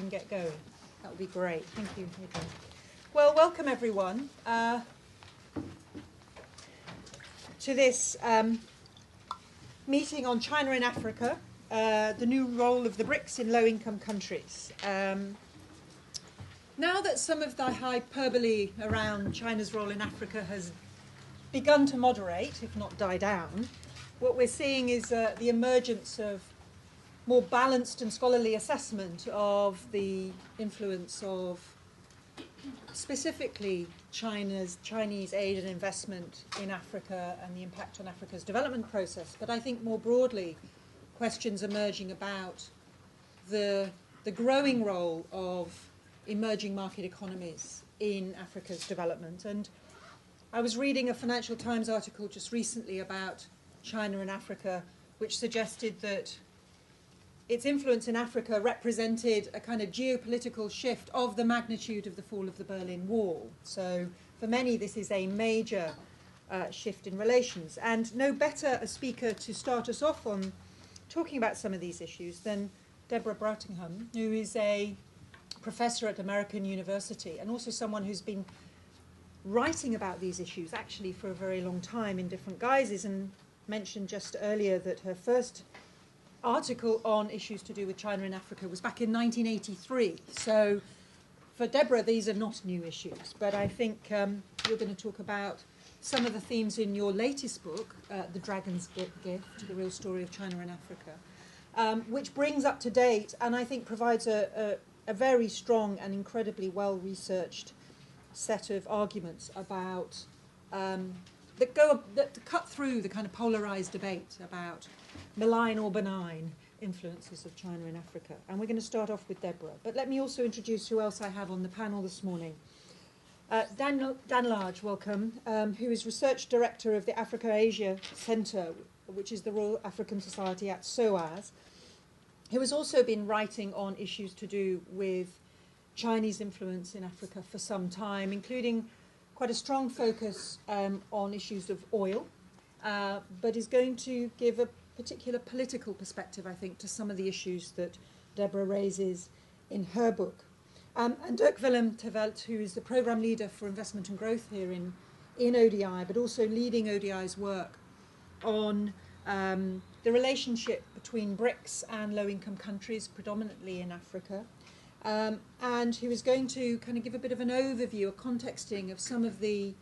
and get going. That would be great. Thank you, Adrian. Well, welcome everyone to this meeting on China and Africa, the new role of the BRICS in low-income countries. Now that some of the hyperbole around China's role in Africa has begun to moderate, if not die down, what we're seeing is the emergence of more balanced and scholarly assessment of the influence of specifically Chinese aid and investment in Africa and the impact on Africa's development process. But I think more broadly, questions emerging about the growing role of emerging market economies in Africa's development. And I was reading a Financial Times article just recently about China and Africa, which suggested that its influence in Africa represented a kind of geopolitical shift of the magnitude of the fall of the Berlin Wall. So for many, this is a major shift in relations. And no better a speaker to start us off on talking about some of these issues than Deborah Brautigam, who is a professor at American University and also someone who's been writing about these issues actually for a very long time in different guises, and mentioned just earlier that her first article on issues to do with China and Africa was back in 1983. So for Deborah, these are not new issues, but I think you're going to talk about some of the themes in your latest book, The Dragon's Gift, The Real Story of China and Africa, which brings up to date and I think provides a very strong and incredibly well-researched set of arguments about that cut through the kind of polarized debate about malign or benign influences of China in Africa. And we're going to start off with Deborah. But let me also introduce who else I have on the panel this morning. Dan Large, welcome, who is Research Director of the Africa-Asia Centre, which is the Royal African Society at SOAS, who has also been writing on issues to do with Chinese influence in Africa for some time, including quite a strong focus on issues of oil, but is going to give a particular political perspective, I think, to some of the issues that Deborah raises in her book. And Dirk Willem Tervelt, who is the programme leader for investment and growth here in ODI, but also leading ODI's work on the relationship between BRICS and low-income countries, predominantly in Africa, and who is going to kind of give a bit of an overview, a contexting of some of the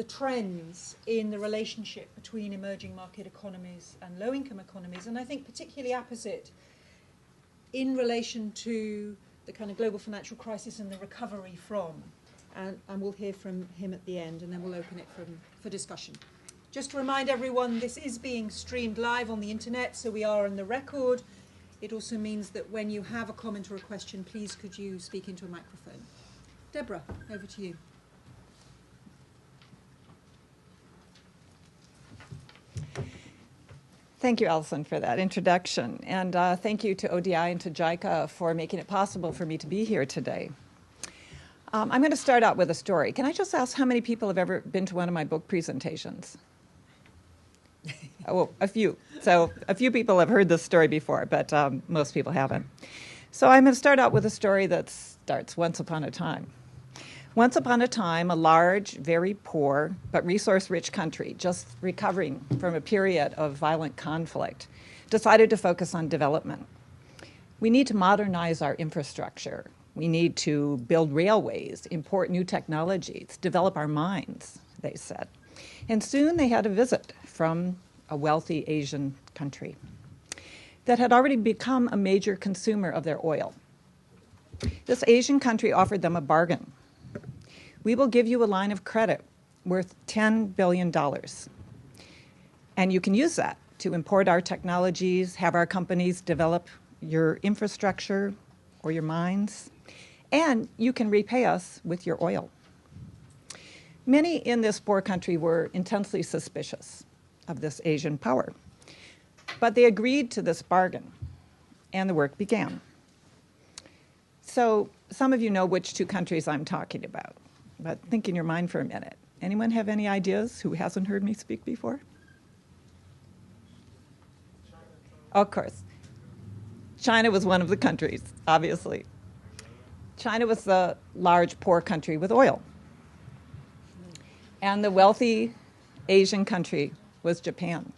trends in the relationship between emerging market economies and low-income economies, and I think particularly apposite in relation to the kind of global financial crisis and the recovery from. And we'll hear from him at the end, and then we'll open it for discussion. Just to remind everyone, this is being streamed live on the internet, so we are on the record. It also means that when you have a comment or a question, please could you speak into a microphone. Deborah, over to you. Thank you, Alison, for that introduction. And thank you to ODI and to JICA for making it possible for me to be here today. I'm going to start out with a story. Can I just ask how many people have ever been to one of my book presentations? Oh, a few. So a few people have heard this story before, but most people haven't. So I'm going to start out with a story that starts once upon a time. Once upon a time, a large, very poor, but resource-rich country, just recovering from a period of violent conflict, decided to focus on development. We need to modernize our infrastructure. We need to build railways, import new technologies, develop our mines, they said. And soon they had a visit from a wealthy Asian country that had already become a major consumer of their oil. This Asian country offered them a bargain. We will give you a line of credit worth $10 billion. And you can use that to import our technologies, have our companies develop your infrastructure or your mines, and you can repay us with your oil. Many in this poor country were intensely suspicious of this Asian power, but they agreed to this bargain, and the work began. So some of you know which two countries I'm talking about. But think in your mind for a minute. Anyone have any ideas who hasn't heard me speak before? Of course. China was one of the countries, obviously. China was the large, poor country with oil. And the wealthy Asian country was Japan.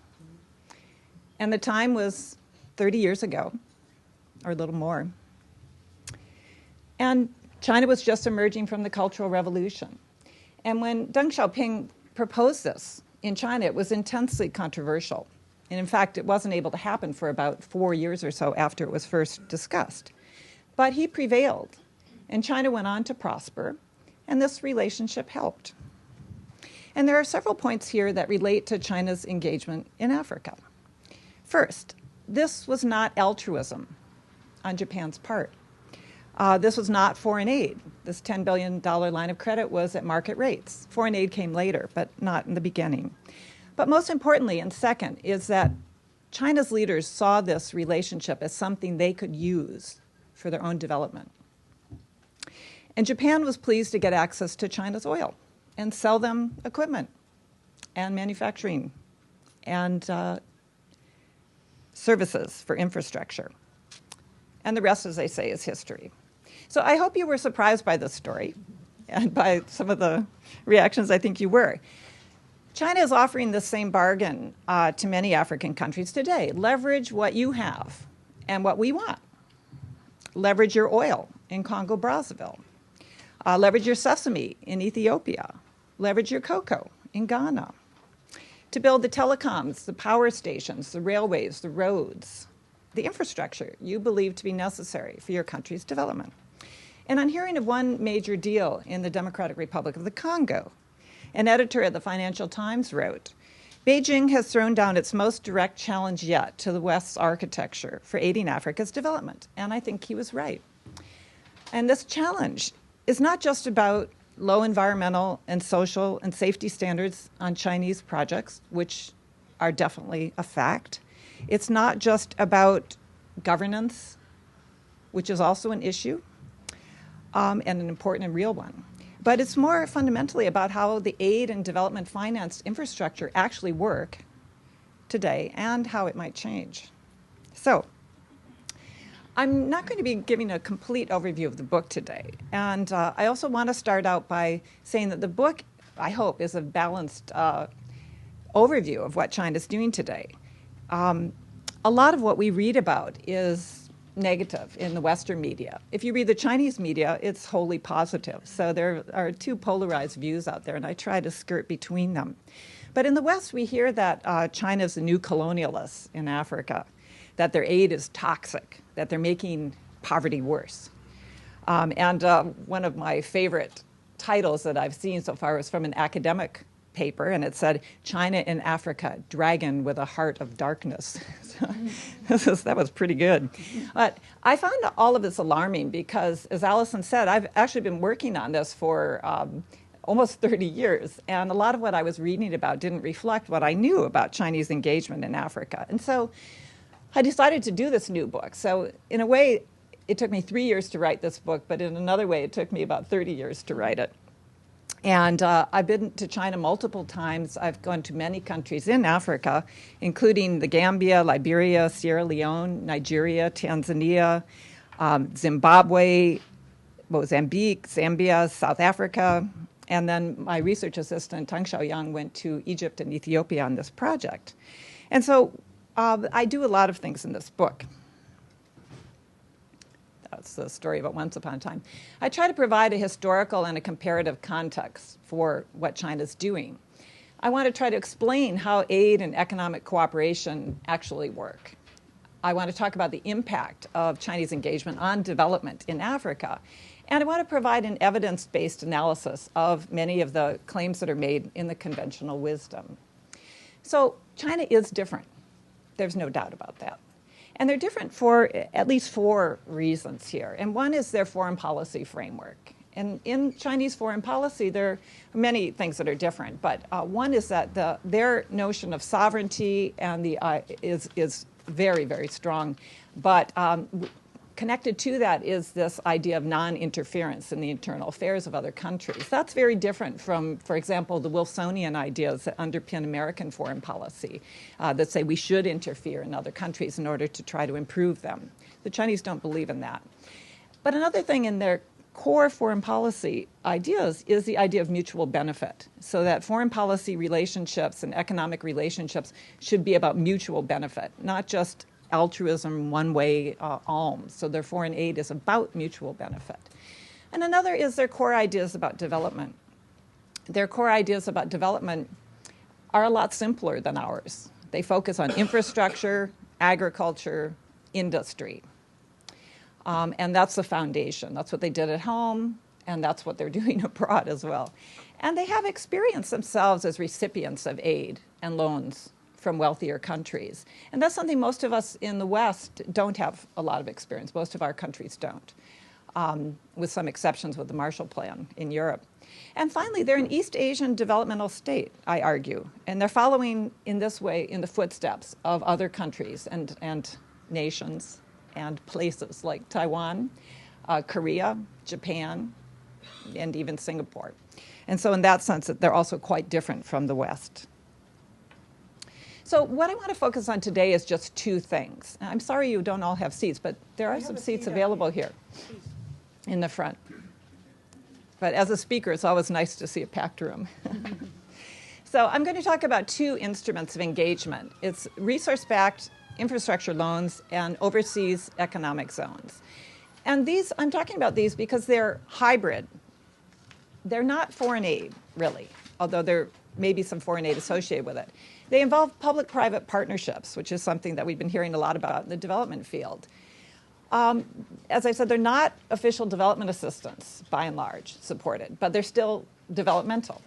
And the time was 30 years ago, or a little more. And China was just emerging from the Cultural Revolution. And when Deng Xiaoping proposed this in China, it was intensely controversial. And in fact, it wasn't able to happen for about 4 years or so after it was first discussed. But he prevailed, and China went on to prosper, and this relationship helped. And there are several points here that relate to China's engagement in Africa. First, this was not altruism on Japan's part. This was not foreign aid. This $10 billion line of credit was at market rates. Foreign aid came later, but not in the beginning. But most importantly, and second, is that China's leaders saw this relationship as something they could use for their own development. And Japan was pleased to get access to China's oil and sell them equipment and manufacturing and services for infrastructure. And the rest, as they say, is history. So I hope you were surprised by this story and by some of the reactions I think you were. China is offering the same bargain to many African countries today. Leverage what you have and what we want. Leverage your oil in Congo-Brazzaville. Leverage your sesame in Ethiopia. Leverage your cocoa in Ghana. To build the telecoms, the power stations, the railways, the roads, the infrastructure you believe to be necessary for your country's development. And on hearing of one major deal in the Democratic Republic of the Congo, an editor at the Financial Times wrote, Beijing has thrown down its most direct challenge yet to the West's architecture for aiding Africa's development. And I think he was right. And this challenge is not just about low environmental and social and safety standards on Chinese projects, which are definitely a fact. It's not just about governance, which is also an issue, and an important and real one. But it's more fundamentally about how the aid and development financed infrastructure actually work today and how it might change. So I'm not going to be giving a complete overview of the book today. And I also want to start out by saying that the book, I hope, is a balanced overview of what China's doing today. A lot of what we read about is negative in the Western media. If you read the Chinese media, it's wholly positive. So there are two polarized views out there, and I try to skirt between them. But in the West, we hear that China's the new colonialists in Africa, that their aid is toxic, that they're making poverty worse. And one of my favorite titles that I've seen so far was from an academic paper, and it said, China in Africa, dragon with a heart of darkness. So that was pretty good. But I found all of this alarming because, as Allison said, I've actually been working on this for almost 30 years, and a lot of what I was reading about didn't reflect what I knew about Chinese engagement in Africa. And so I decided to do this new book. So in a way, it took me 3 years to write this book, but in another way, it took me about 30 years to write it. And I've been to China multiple times. I've gone to many countries in Africa, including the Gambia, Liberia, Sierra Leone, Nigeria, Tanzania, Zimbabwe, Mozambique, Zambia, South Africa. And then my research assistant, Tang Xiaoyang, went to Egypt and Ethiopia on this project. And so I do a lot of things in this book. That's the story about Once Upon a Time. I try to provide a historical and a comparative context for what China's doing. I want to try to explain how aid and economic cooperation actually work. I want to talk about the impact of Chinese engagement on development in Africa. And I want to provide an evidence-based analysis of many of the claims that are made in the conventional wisdom. So China is different. There's no doubt about that. And they're different for at least 4 reasons here. And one is their foreign policy framework. And in Chinese foreign policy, there are many things that are different. But one is that their notion of sovereignty and is very, very strong. But connected to that is this idea of non-interference in the internal affairs of other countries. That's very different from, for example, the Wilsonian ideas that underpin American foreign policy that say we should interfere in other countries in order to try to improve them. The Chinese don't believe in that. But another thing in their core foreign policy ideas is the idea of mutual benefit, so that foreign policy relationships and economic relationships should be about mutual benefit, not just altruism, one-way alms. So their foreign aid is about mutual benefit. And another is their core ideas about development. Their core ideas about development are a lot simpler than ours. They focus on infrastructure, agriculture, industry. And that's the foundation. That's what they did at home, and that's what they're doing abroad as well. And they have experienced themselves as recipients of aid and loans from wealthier countries. And that's something most of us in the West don't have a lot of experience. Most of our countries don't, with some exceptions with the Marshall Plan in Europe. And finally, they're an East Asian developmental state, I argue. And they're following in this way in the footsteps of other countries and nations and places like Taiwan, Korea, Japan, and even Singapore. And so in that sense, they're also quite different from the West. So what I want to focus on today is just two things. I'm sorry you don't all have seats, but there are some seats available here in the front. But as a speaker, it's always nice to see a packed room. So I'm going to talk about two instruments of engagement. It's resource-backed infrastructure loans and overseas economic zones. And these, I'm talking about these because they're hybrid. They're not foreign aid, really, although there may be some foreign aid associated with it. They involve public-private partnerships, which is something that we've been hearing a lot about in the development field. As I said, they're not official development assistance, by and large, supported, but they're still developmental.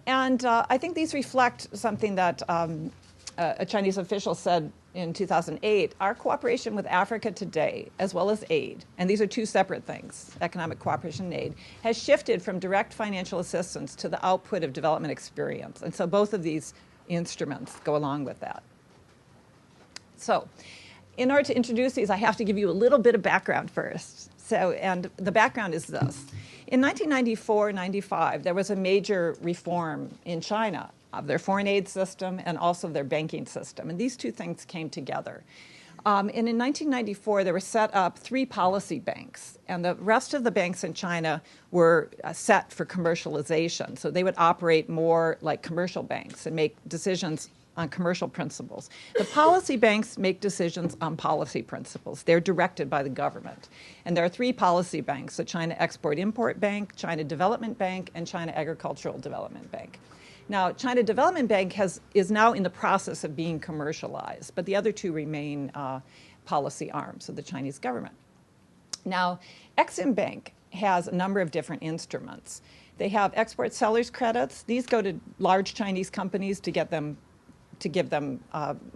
And I think these reflect something that a Chinese official said in 2008, our cooperation with Africa today, as well as aid, and these are two separate things, economic cooperation and aid, has shifted from direct financial assistance to the output of development experience. And so both of these instruments go along with that. So in order to introduce these, I have to give you a little bit of background first. And the background is this. In 1994-95, there was a major reform in China of their foreign aid system and also their banking system. And these two things came together. And in 1994, there were set up 3 policy banks. And the rest of the banks in China were set for commercialization. So they would operate more like commercial banks and make decisions on commercial principles. The policy banks make decisions on policy principles. They're directed by the government. And there are 3 policy banks, the China Export-Import Bank, China Development Bank, and China Agricultural Development Bank. Now, China Development Bank is now in the process of being commercialized, but the other 2 remain policy arms of the Chinese government. Now, Exim Bank has a number of different instruments. They have export sellers credits. These go to large Chinese companies to give them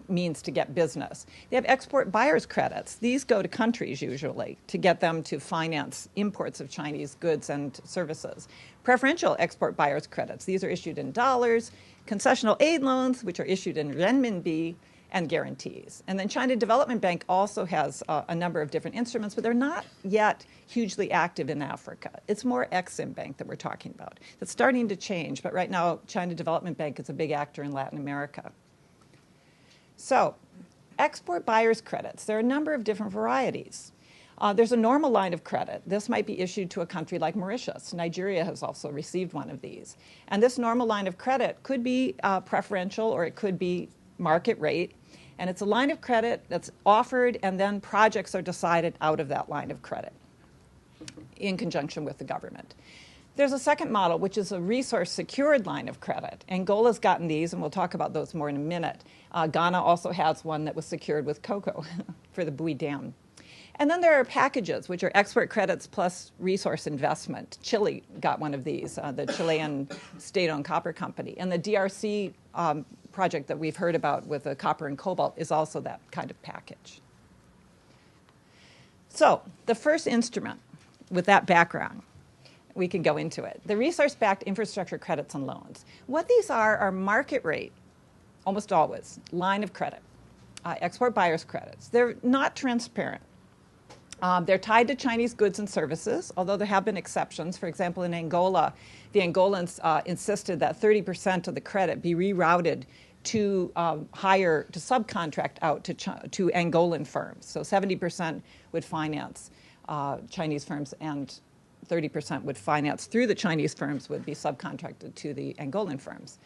means to get business. They have export buyers credits. These go to countries usually to get them to finance imports of Chinese goods and services. Preferential export buyers credits. These are issued in dollars. Concessional aid loans, which are issued in renminbi, and guarantees. And then China Development Bank also has a number of different instruments, but they're not yet hugely active in Africa. It's more Exim Bank that we're talking about. It's starting to change, but right now China Development Bank is a big actor in Latin America. So, export buyers credits. There are a number of different varieties. There's a normal line of credit. This might be issued to a country like Mauritius. Nigeria has also received one of these. And this normal line of credit could be preferential or it could be market rate. And it's a line of credit that's offered and then projects are decided out of that line of credit in conjunction with the government. There's a second model, which is a resource-secured line of credit. Angola's gotten these, and we'll talk about those more in a minute. Ghana also has one that was secured with cocoa for the Bui Dam. And then there are packages, which are export credits plus resource investment. Chile got one of these, the Chilean state-owned copper company. And the DRC project that we've heard about with the copper and cobalt is also that kind of package. So the first instrument with that background, we can go into it. The resource-backed infrastructure credits and loans. What these are market rate, almost always, line of credit, export buyers credits. They're not transparent. They're tied to Chinese goods and services, although there have been exceptions. For example, in Angola, the Angolans insisted that 30% of the credit be rerouted to subcontract out to Angolan firms. So 70% would finance Chinese firms, and 30% would finance through the Chinese firms would be subcontracted to the Angolan firms.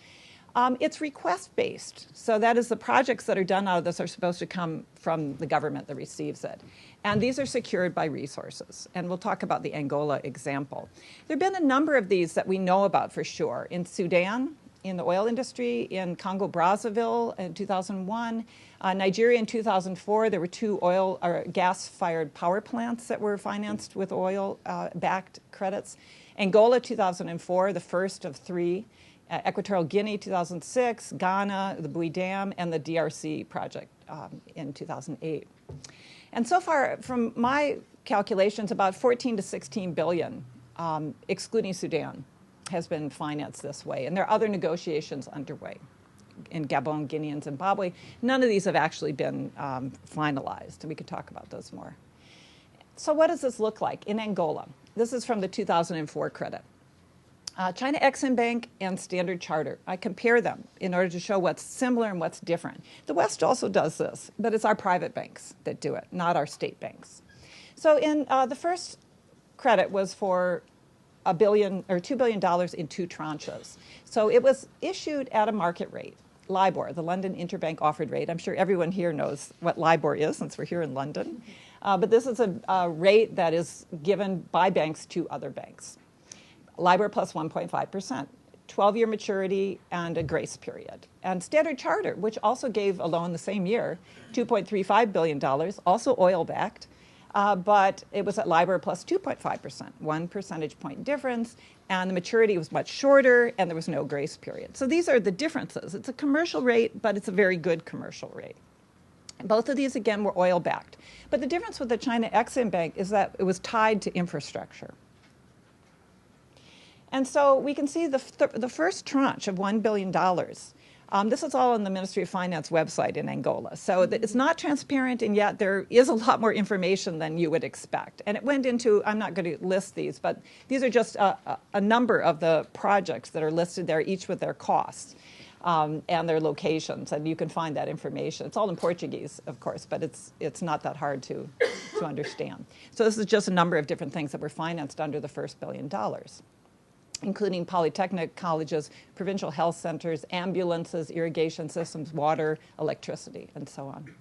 It's request-based, so that is the projects that are done out of this are supposed to come from the government that receives it. And these are secured by resources, and we'll talk about the Angola example. There have been a number of these that we know about for sure. In Sudan, in the oil industry, in Congo-Brazzaville in 2001, Nigeria in 2004, there were 2 oil or gas-fired power plants that were financed with oil-backed credits. Angola 2004, the first of 3. Equatorial Guinea 2006, Ghana, the Bui Dam, and the DRC project in 2008. And so far, from my calculations, about 14 to 16 billion, excluding Sudan, has been financed this way. And there are other negotiations underway in Gabon, Guinea, and Zimbabwe. None of these have actually been finalized, and we could talk about those more. So what does this look like in Angola? This is from the 2004 credit. China Exim Bank and Standard Chartered. I compare them in order to show what's similar and what's different. The West also does this, but it's our private banks that do it, not our state banks. So in the first credit was for $2 billion in 2 tranches. So it was issued at a market rate, LIBOR, the London Interbank Offered Rate. I'm sure everyone here knows what LIBOR is since we're here in London. But this is a rate that is given by banks to other banks. LIBOR plus 1.5%, 12-year maturity, and a grace period. And Standard Chartered, which also gave a loan the same year, $2.35 billion, also oil-backed, but it was at LIBOR plus 2.5%, 1 percentage point difference, and the maturity was much shorter, and there was no grace period. So these are the differences. It's a commercial rate, but it's a very good commercial rate. Both of these, again, were oil-backed. But the difference with the China Exim Bank is that it was tied to infrastructure. And so we can see the first tranche of $1 billion. This is all on the Ministry of Finance website in Angola. So it's not transparent, and yet there is a lot more information than you would expect. And it went into, I'm not going to list these, but these are just a number of the projects that are listed there, each with their costs and their locations. And you can find that information. It's all in Portuguese, of course, but it's not that hard to understand. So this is just a number of different things that were financed under the first $1 billion. Including polytechnic colleges, provincial health centers, ambulances, irrigation systems, water, electricity, and so on.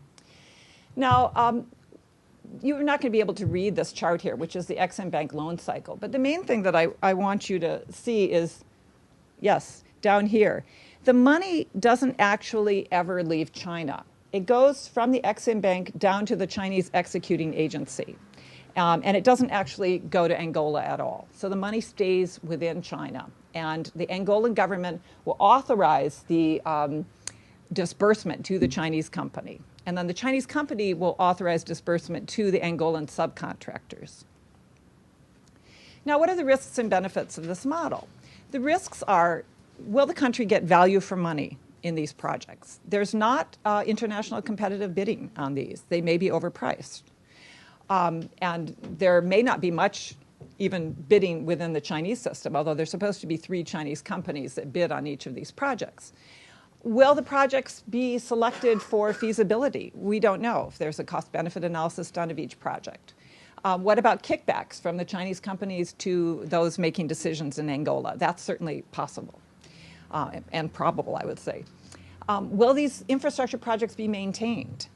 Now, you're not going to be able to read this chart here, which is the Exim Bank loan cycle. But the main thing that I want you to see is, yes, down here. The money doesn't actually ever leave China. It goes from the Exim Bank down to the Chinese executing agency. And it doesn't actually go to Angola at all. So the money stays within China. And the Angolan government will authorize the disbursement to the Chinese company. And then the Chinese company will authorize disbursement to the Angolan subcontractors. Now, what are the risks and benefits of this model? The risks are, will the country get value for money in these projects? There's not international competitive bidding on these. They may be overpriced. And there may not be much even bidding within the Chinese system, although there's supposed to be 3 Chinese companies that bid on each of these projects. Will the projects be selected for feasibility? We don't know if there's a cost-benefit analysis done of each project. What about kickbacks from the Chinese companies to those making decisions in Angola? That's certainly possible and probable, I would say. Will these infrastructure projects be maintained?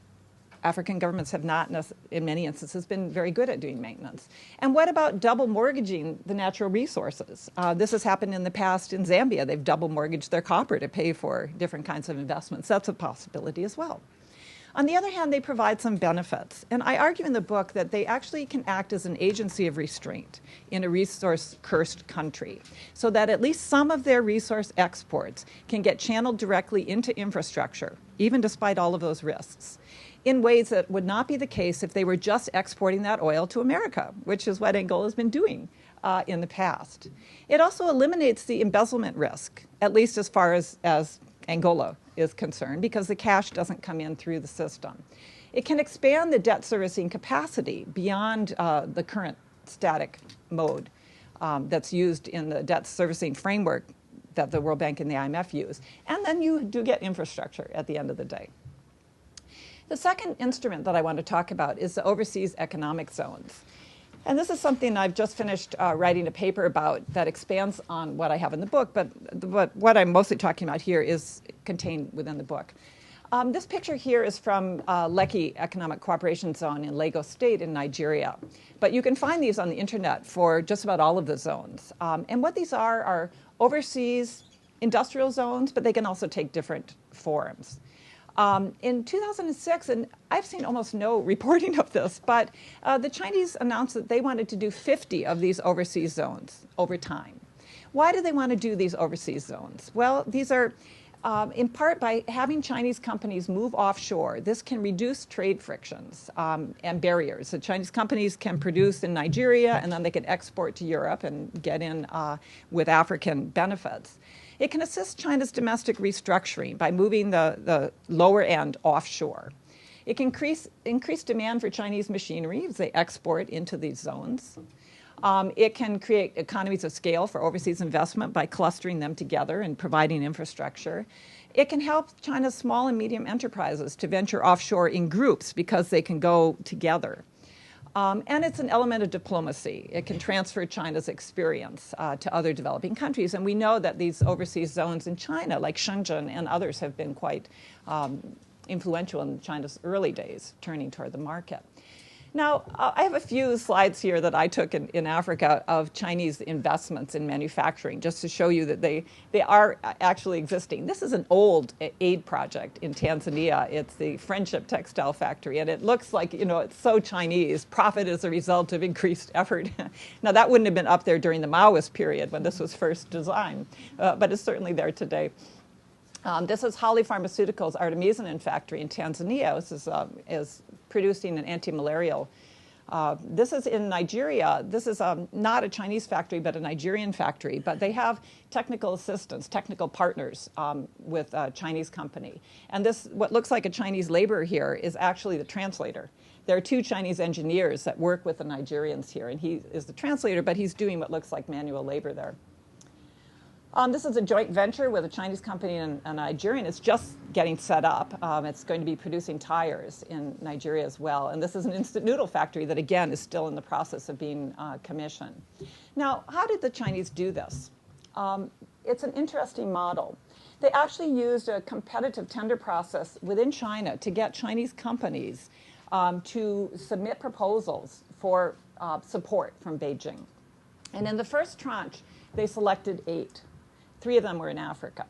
African governments have not, in many instances, been very good at doing maintenance. And what about double mortgaging the natural resources? This has happened in the past in Zambia. They've double mortgaged their copper to pay for different kinds of investments. That's a possibility as well. On the other hand, they provide some benefits. And I argue in the book that they actually can act as an agency of restraint in a resource-cursed country, so that at least some of their resource exports can get channeled directly into infrastructure, even despite all of those risks, in ways that would not be the case if they were just exporting that oil to America, which is what Angola has been doing in the past. It also eliminates the embezzlement risk, at least as far as Angola is concerned, because the cash doesn't come in through the system. It can expand the debt servicing capacity beyond the current static mode that's used in the debt servicing framework that the World Bank and the IMF use. And then you do get infrastructure at the end of the day. The second instrument that I want to talk about is the overseas economic zones. And this is something I've just finished writing a paper about that expands on what I have in the book, but what I'm mostly talking about here is contained within the book. This picture here is from Lekki Economic Cooperation Zone in Lagos State in Nigeria. But you can find these on the internet for just about all of the zones. And what these are overseas industrial zones, but they can also take different forms. In 2006, and I've seen almost no reporting of this, but the Chinese announced that they wanted to do 50 of these overseas zones over time. Why do they want to do these overseas zones? Well, these are in part by having Chinese companies move offshore. This can reduce trade frictions and barriers. So Chinese companies can produce in Nigeria, and then they can export to Europe and get in with African benefits. It can assist China's domestic restructuring by moving the lower end offshore. It can increase demand for Chinese machinery as they export into these zones. It can create economies of scale for overseas investment by clustering them together and providing infrastructure. It can help China's small and medium enterprises to venture offshore in groups because they can go together. And it's an element of diplomacy. It can transfer China's experience to other developing countries. And we know that these overseas zones in China, like Shenzhen and others, have been quite influential in China's early days, turning toward the market. Now, I have a few slides here that I took in Africa of Chinese investments in manufacturing, just to show you that they are actually existing. This is an old aid project in Tanzania. It's the Friendship Textile Factory, and it looks like, it's so Chinese. Profit is a result of increased effort. Now, that wouldn't have been up there during the Maoist period when this was first designed, but it's certainly there today. This is Holly Pharmaceuticals' artemisinin factory in Tanzania. This is producing an anti-malarial. This is in Nigeria. This is not a Chinese factory, but a Nigerian factory. But they have technical assistants, technical partners with a Chinese company. And this, what looks like a Chinese laborer here, is actually the translator. There are two Chinese engineers that work with the Nigerians here, and he is the translator, but he's doing what looks like manual labor there. This is a joint venture with a Chinese company and a Nigerian. It's just getting set up. It's going to be producing tires in Nigeria as well. And this is an instant noodle factory that, again, is still in the process of being commissioned. Now, how did the Chinese do this? It's an interesting model. They actually used a competitive tender process within China to get Chinese companies to submit proposals for support from Beijing. And in the first tranche, they selected 8. 3 of them were in Africa.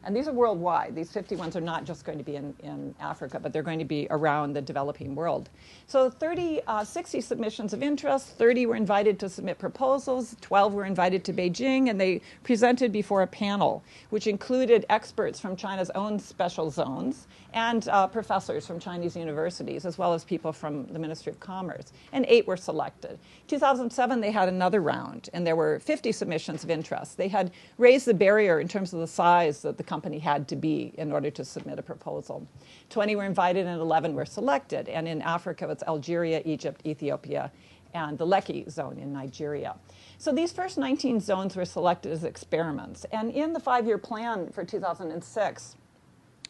And these are worldwide. These 50 ones are not just going to be in Africa, but they're going to be around the developing world. So 60 submissions of interest, 30 were invited to submit proposals, 12 were invited to Beijing, and they presented before a panel, which included experts from China's own special zones and professors from Chinese universities, as well as people from the Ministry of Commerce. And 8 were selected. 2007, they had another round, and there were 50 submissions of interest. They had raised the barrier in terms of the size that the company had to be in order to submit a proposal. 20 were invited and 11 were selected. And in Africa, it's Algeria, Egypt, Ethiopia, and the Lekki zone in Nigeria. So these first 19 zones were selected as experiments. And in the 5-year plan for 2006,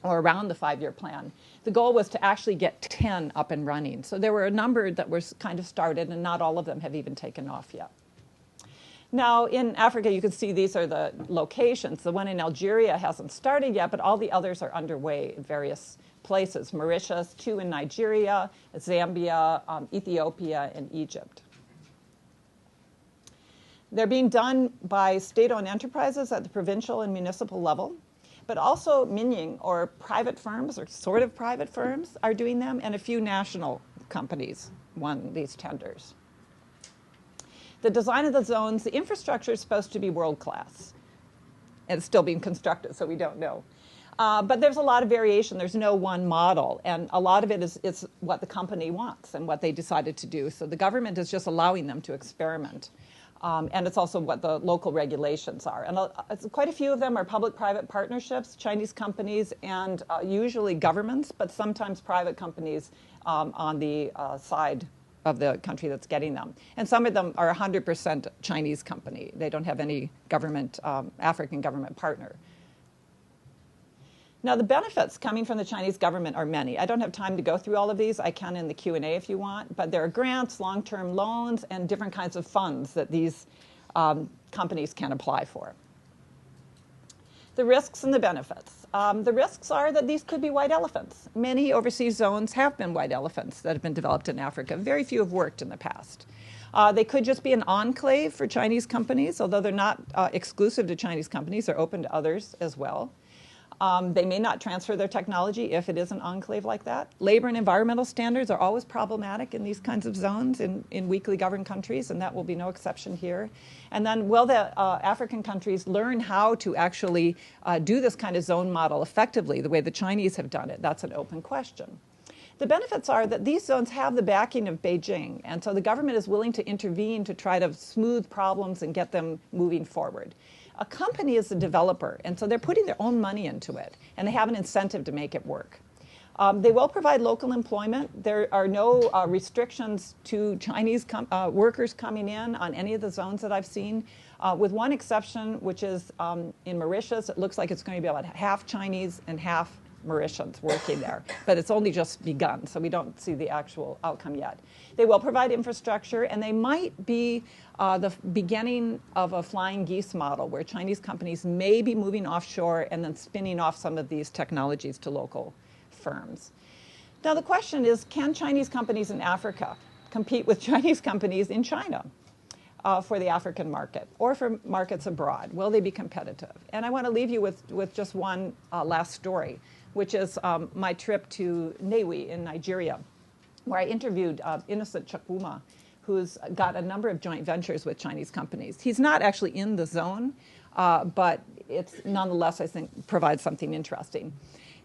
or around the 5-year plan, the goal was to actually get 10 up and running. So there were a number that were kind of started, and not all of them have even taken off yet. Now, in Africa, you can see these are the locations. The one in Algeria hasn't started yet, but all the others are underway in various places. Mauritius, 2 in Nigeria, Zambia, Ethiopia, and Egypt. They're being done by state-owned enterprises at the provincial and municipal level, but also Minying, or private firms, or sort of private firms, are doing them, and a few national companies won these tenders. The design of the zones, the infrastructure is supposed to be world-class. It's still being constructed, so we don't know. But there's a lot of variation. There's no one model, and a lot of it is what the company wants and what they decided to do. So the government is just allowing them to experiment. And it's also what the local regulations are. And quite a few of them are public-private partnerships, Chinese companies, and usually governments, but sometimes private companies on the side of the country that's getting them. And some of them are 100% Chinese company. They don't have any government, African government partner. Now, the benefits coming from the Chinese government are many. I don't have time to go through all of these. I can in the Q&A if you want. But there are grants, long-term loans, and different kinds of funds that these companies can apply for. The risks and the benefits. The risks are that these could be white elephants. Many overseas zones have been white elephants that have been developed in Africa. Very few have worked in the past. They could just be an enclave for Chinese companies, although they're not exclusive to Chinese companies. They're open to others as well. They may not transfer their technology if it is an enclave like that. Labor and environmental standards are always problematic in these kinds of zones in weakly governed countries, and that will be no exception here. And then will the African countries learn how to actually do this kind of zone model effectively, the way the Chinese have done it? That's an open question. The benefits are that these zones have the backing of Beijing, and so the government is willing to intervene to try to smooth problems and get them moving forward. A company is the developer, and so they're putting their own money into it, and they have an incentive to make it work. They will provide local employment. There are no restrictions to Chinese workers coming in on any of the zones that I've seen, with one exception, which is in Mauritius. It looks like it's going to be about half Chinese and half Mauritians working there, but it's only just begun, so we don't see the actual outcome yet. They will provide infrastructure, and they might be the beginning of a flying geese model where Chinese companies may be moving offshore and then spinning off some of these technologies to local firms. Now the question is, can Chinese companies in Africa compete with Chinese companies in China for the African market or for markets abroad? Will they be competitive? And I want to leave you with just one last story, which is my trip to Nnewi in Nigeria, where I interviewed Innocent Chukwuma, who's got a number of joint ventures with Chinese companies. He's not actually in the zone, but it's nonetheless, I think, provides something interesting.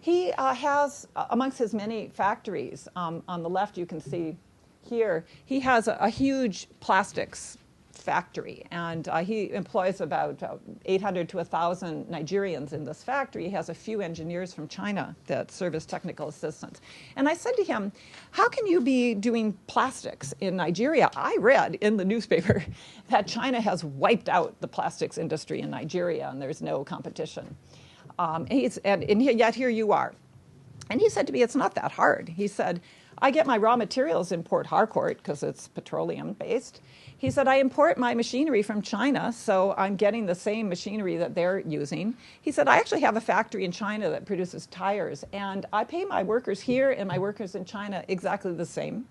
He has, amongst his many factories, on the left you can see here, he has a huge plastics factory, and he employs about 800 to 1,000 Nigerians in this factory. He has a few engineers from China that serve as technical assistants. And I said to him, how can you be doing plastics in Nigeria? I read in the newspaper that China has wiped out the plastics industry in Nigeria and there's no competition. And yet here you are. And he said to me, it's not that hard. He said, I get my raw materials in Port Harcourt because it's petroleum based. He said, I import my machinery from China, so I'm getting the same machinery that they're using. He said, I actually have a factory in China that produces tires, and I pay my workers here and my workers in China exactly the same.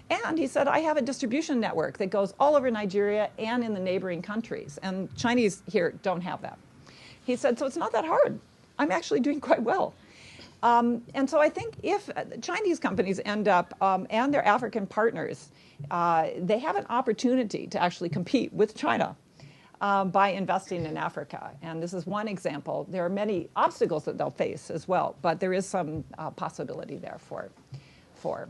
And he said, I have a distribution network that goes all over Nigeria and in the neighboring countries, and Chinese here don't have that. He said, so it's not that hard. I'm actually doing quite well. And so I think if Chinese companies end up, and their African partners, they have an opportunity to actually compete with China by investing in Africa. And this is one example. There are many obstacles that they'll face as well, but there is some possibility there for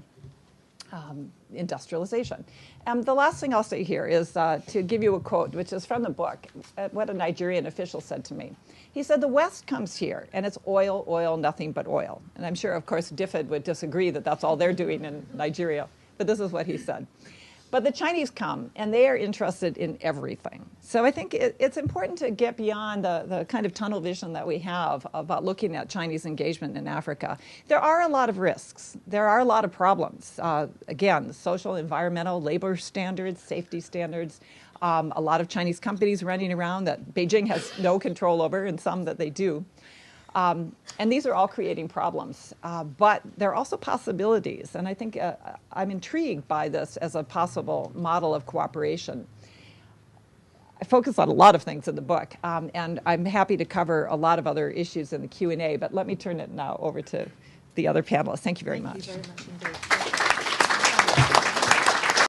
industrialization. The last thing I'll say here is to give you a quote, which is from the book, what a Nigerian official said to me. He said, the West comes here, and it's oil, oil, nothing but oil. And I'm sure, of course, DFID would disagree that that's all they're doing in Nigeria, but this is what he said. But the Chinese come, and they are interested in everything. So I think it's important to get beyond the kind of tunnel vision that we have about looking at Chinese engagement in Africa. There are a lot of risks. There are a lot of problems. Again, social, environmental, labor standards, safety standards. A lot of Chinese companies running around that Beijing has no control over, and some that they do. And these are all creating problems, but there are also possibilities, and I think I'm intrigued by this as a possible model of cooperation. I focus on a lot of things in the book, and I'm happy to cover a lot of other issues in the Q&A, but let me turn it now over to the other panelists. Thank you very much. Thank you very much indeed.